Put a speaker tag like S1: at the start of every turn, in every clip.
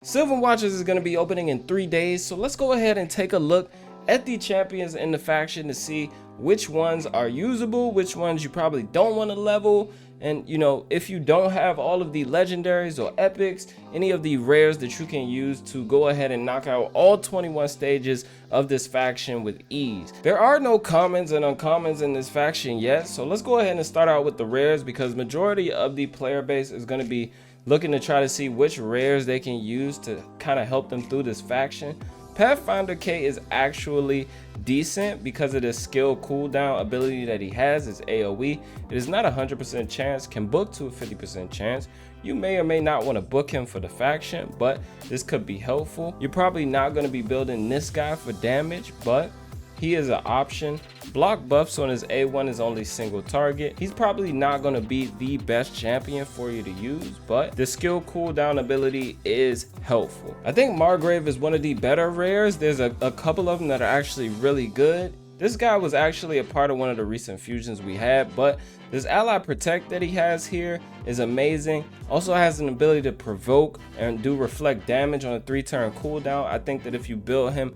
S1: Sylvan Watchers is going to be opening in 3 days, so let's go ahead and take a look at the champions in the faction to see which ones are usable, which ones you probably don't want to level, and if you don't have all of the legendaries or epics, any of the rares that you can use to go ahead and knock out all 21 stages of this faction with ease. There are no commons and uncommons in this faction yet, so let's go ahead and start out with the rares, because majority of the player base is going to be looking to try to see which rares they can use to kind of help them through this faction. Pathfinder K is actually decent because of the skill cooldown ability that he has. Is AoE. It is not a 100% chance, can book to a 50% chance. You may or may not want to book him for the faction, but this could be helpful. You're probably not going to be building this guy for damage, but he is an option. Block buffs on his A1 is only single target. He's probably not going to be the best champion for you to use, but the skill cooldown ability is helpful. I think Margrave is one of the better rares. There's a couple of them that are actually really good. This guy was actually a part of one of the recent fusions we had, but this ally protect that he has here is amazing. Also has an ability to provoke and do reflect damage on a 3-turn cooldown. I think that if you build him,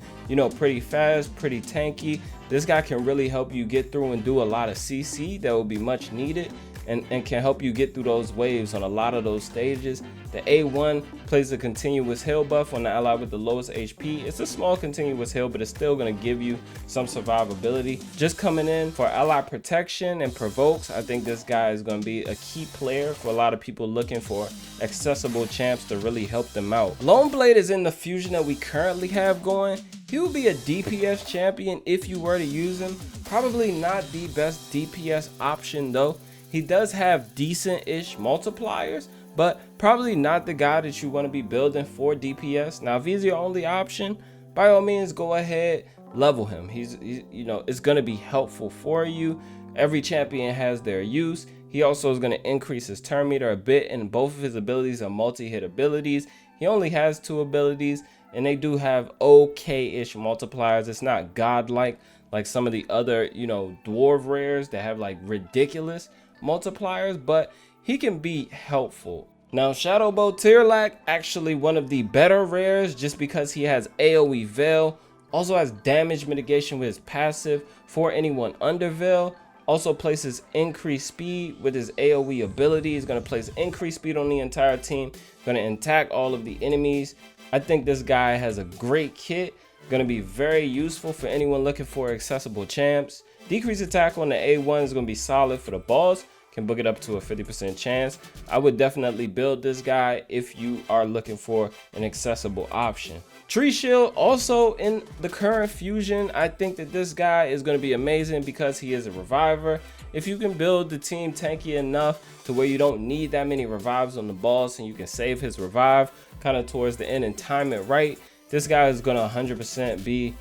S1: pretty fast, pretty tanky, this guy can really help you get through and do a lot of CC that will be much needed. And can help you get through those waves on a lot of those stages. The A1 plays a continuous heal buff on the ally with the lowest HP. It's a small continuous heal, but it's still going to give you some survivability. Just coming in for ally protection and provokes, I think this guy is going to be a key player for a lot of people looking for accessible champs to really help them out. Lone Blade is in the fusion that we currently have going. He will be a DPS champion if you were to use him. Probably not the best DPS option though. He does have decent-ish multipliers, but probably not the guy that you want to be building for DPS. Now, if he's your only option, by all means, go ahead, level him. He's it's going to be helpful for you. Every champion has their use. He also is going to increase his turn meter a bit, and both of his abilities are multi-hit abilities. He only has 2 abilities, and they do have okay-ish multipliers. It's not godlike like some of the other, dwarf rares that have like ridiculous multipliers, but he can be helpful. Now, Shadowbow Tirlac, actually one of the better rares just because he has AoE Veil, also has damage mitigation with his passive for anyone under Veil, also places increased speed with his AoE ability. He's going to place increased speed on the entire team, going to attack all of the enemies. I think this guy has a great kit, going to be very useful for anyone looking for accessible champs. Decreased attack on the A1 is going to be solid for the boss, can book it up to a 50% chance. I would definitely build this guy if you are looking for an accessible option. Tree Shield also in the current fusion. I think that this guy is going to be amazing because he is a reviver. If you can build the team tanky enough to where you don't need that many revives on the boss and you can save his revive kind of towards the end and time it right, this guy is going to 100% be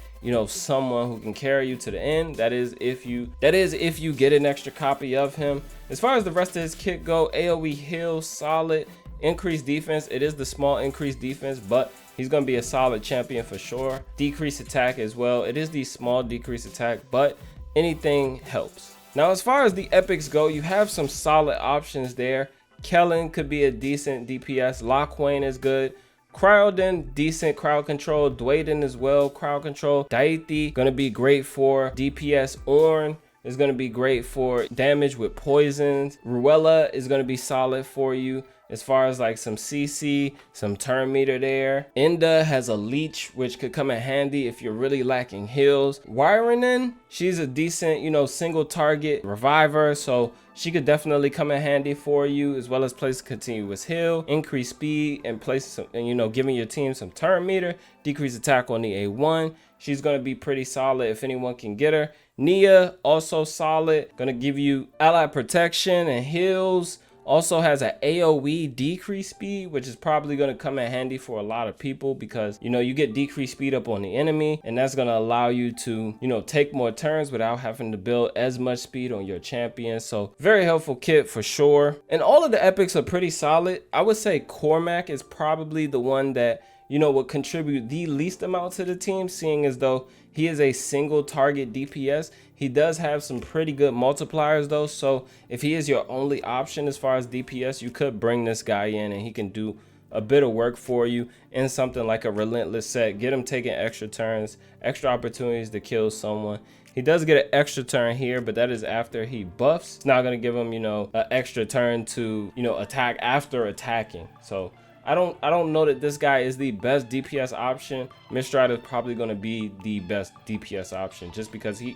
S1: someone who can carry you to the end. That is if you get an extra copy of him. As far as the rest of his kit go, AoE heal, solid, increased defense. It is the small increased defense, but he's going to be a solid champion for sure. Decreased attack as well. It is the small decreased attack, but anything helps. Now, as far as the epics go, you have some solid options there. Kellen could be a decent DPS. Lockwane is good. Crowden, decent crowd control. Dwayden as well, crowd control. Daithi, gonna be great for DPS. Ornn is gonna be great for damage with poisons. Ruella is gonna be solid for you as far as like some CC, some turn meter there. Enda has a leech, which could come in handy if you're really lacking heals. Wyrenen, she's a decent, single target reviver, so she could definitely come in handy for you, as well as place continuous heal, increase speed, and place some, giving your team some turn meter, decrease attack on the A1. She's going to be pretty solid if anyone can get her. Nia, also solid, going to give you ally protection and heals. Also has an AoE decrease speed, which is probably going to come in handy for a lot of people because, you get decreased speed up on the enemy, and that's going to allow you to, take more turns without having to build as much speed on your champion. So very helpful kit for sure. And all of the epics are pretty solid. I would say Cormac is probably the one that, would contribute the least amount to the team, seeing as though he is a single target DPS. He does have some pretty good multipliers though, so if he is your only option as far as DPS, you could bring this guy in and he can do a bit of work for you in something like a relentless set. Get him taking extra turns, extra opportunities to kill someone. He does get an extra turn here, but that is after he buffs. It's not going to give him, an extra turn to, attack after attacking. So I don't know that this guy is the best DPS option. Miststrider is probably going to be the best DPS option just because he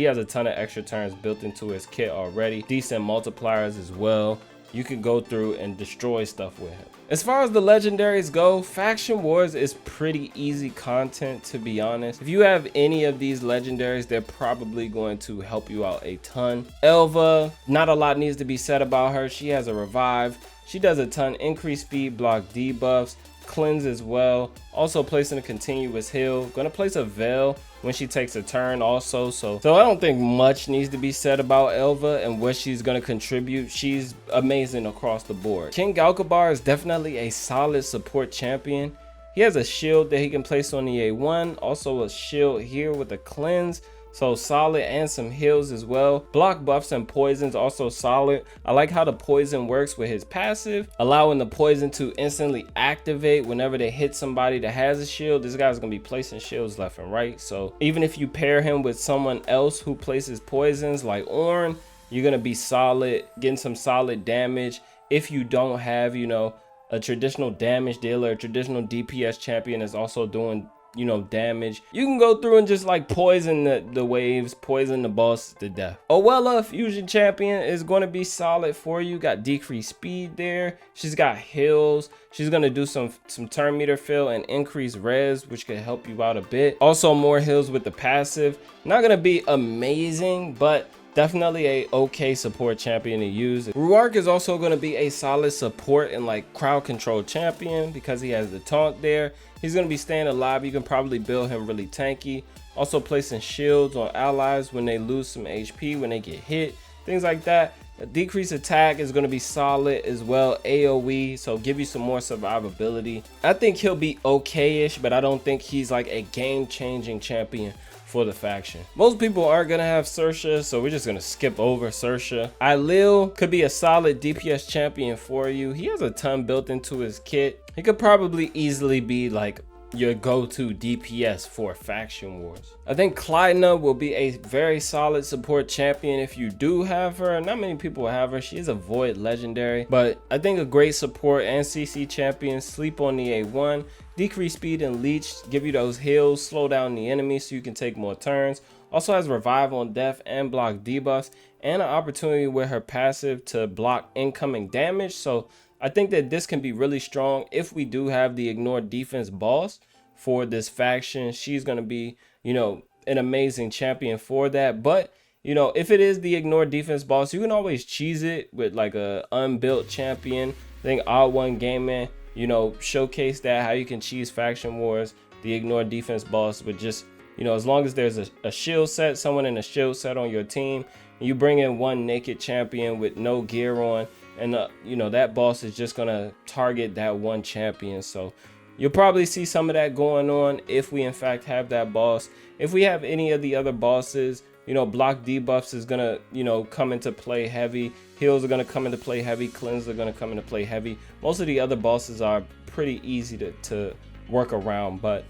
S1: has a ton of extra turns built into his kit already. Decent multipliers as well. You can go through and destroy stuff with him. As far as the legendaries go, Faction Wars is pretty easy content, to be honest. If you have any of these legendaries, they're probably going to help you out a ton. Elva, not a lot needs to be said about her. She has a revive. She does a ton. Increase speed, block debuffs, cleanse as well. Also placing a continuous heal. Gonna place a veil when she takes a turn also. So I don't think much needs to be said about Elva and what she's gonna contribute. She's amazing across the board. King Galkabar is definitely a solid support champion. He has a shield that he can place on the A1. Also a shield here with a cleanse. So solid, and some heals as well. Block buffs and poisons also solid. I like how the poison works with his passive, allowing the poison to instantly activate whenever they hit somebody that has a shield. This guy's gonna be placing shields left and right. So even if you pair him with someone else who places poisons like Ornn, you're gonna be solid, getting some solid damage. If you don't have, a traditional damage dealer, a traditional DPS champion is also doing damage, you can go through and just like poison the waves, poison the boss to death. Owella, fusion champion, is going to be solid for you. Got decreased speed there. She's got heals. She's going to do some turn meter fill and increase res, which could help you out a bit. Also more heals with the passive. Not going to be amazing, but definitely a okay support champion to use. Ruark is also going to be a solid support and like crowd control champion because he has the taunt there. He's going to be staying alive. You can probably build him really tanky. Also placing shields on allies when they lose some HP, when they get hit, things like that. A decreased attack is going to be solid as well. AoE, so give you some more survivability. I think he'll be okay-ish, but I don't think he's like a game-changing champion for the faction. Most people aren't gonna have Sersha, so we're just gonna skip over Sersha. Ailil could be a solid DPS champion for you. He has a ton built into his kit. He could probably easily be like your go-to DPS for Faction Wars. I think Klydna will be a very solid support champion if you do have her. Not many people have her. She is a void legendary, but I think a great support and CC champion. Sleep on the A1, decrease speed and leech, give you those heals, slow down the enemy so you can take more turns. Also has revive on death and block debuffs, and an opportunity with her passive to block incoming damage. So I think that this can be really strong if we do have the ignore defense boss for this faction. She's going to be, an amazing champion for that. But, if it is the ignore defense boss, you can always cheese it with like a unbuilt champion. I think Odd One Gaming, showcase that, how you can cheese Faction Wars, the ignore defense boss with just, as long as there's a shield set, someone in a shield set on your team, and you bring in one naked champion with no gear on, and that boss is just gonna target that one champion. So you'll probably see some of that going on if we in fact have that boss. If we have any of the other bosses, block debuffs is gonna come into play heavy. Heals are gonna come into play heavy. Cleanse are gonna come into play heavy. Most of the other bosses are pretty easy to work around, but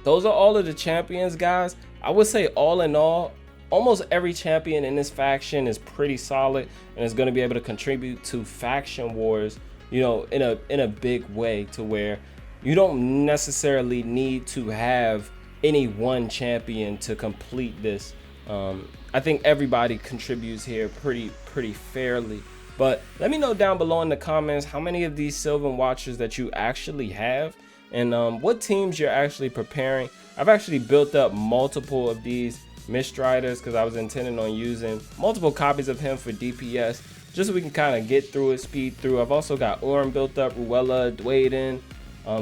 S1: those are all of the champions, guys. I would say all in all, almost every champion in this faction is pretty solid and is going to be able to contribute to Faction Wars, in a big way, to where you don't necessarily need to have any one champion to complete this. I think everybody contributes here pretty fairly. But let me know down below in the comments how many of these Sylvan Watchers that you actually have, and what teams you're actually preparing. I've actually built up multiple of these Mistriders because I was intending on using multiple copies of him for DPS, just so we can kind of get through it, speed through. I've also got Ornn built up, Ruella, Dwayden,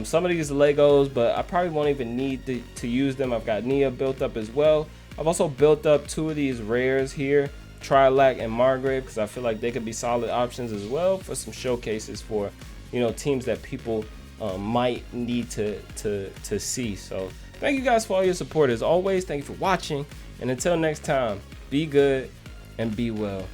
S1: some of these Legos, but I probably won't even need to use them. I've got Nia built up as well. I've also built up two of these rares here, Trilak and Margrave, because I feel like they could be solid options as well for some showcases for teams that people might need to see. So thank you guys for all your support as always. Thank you for watching, and until next time, be good and be well.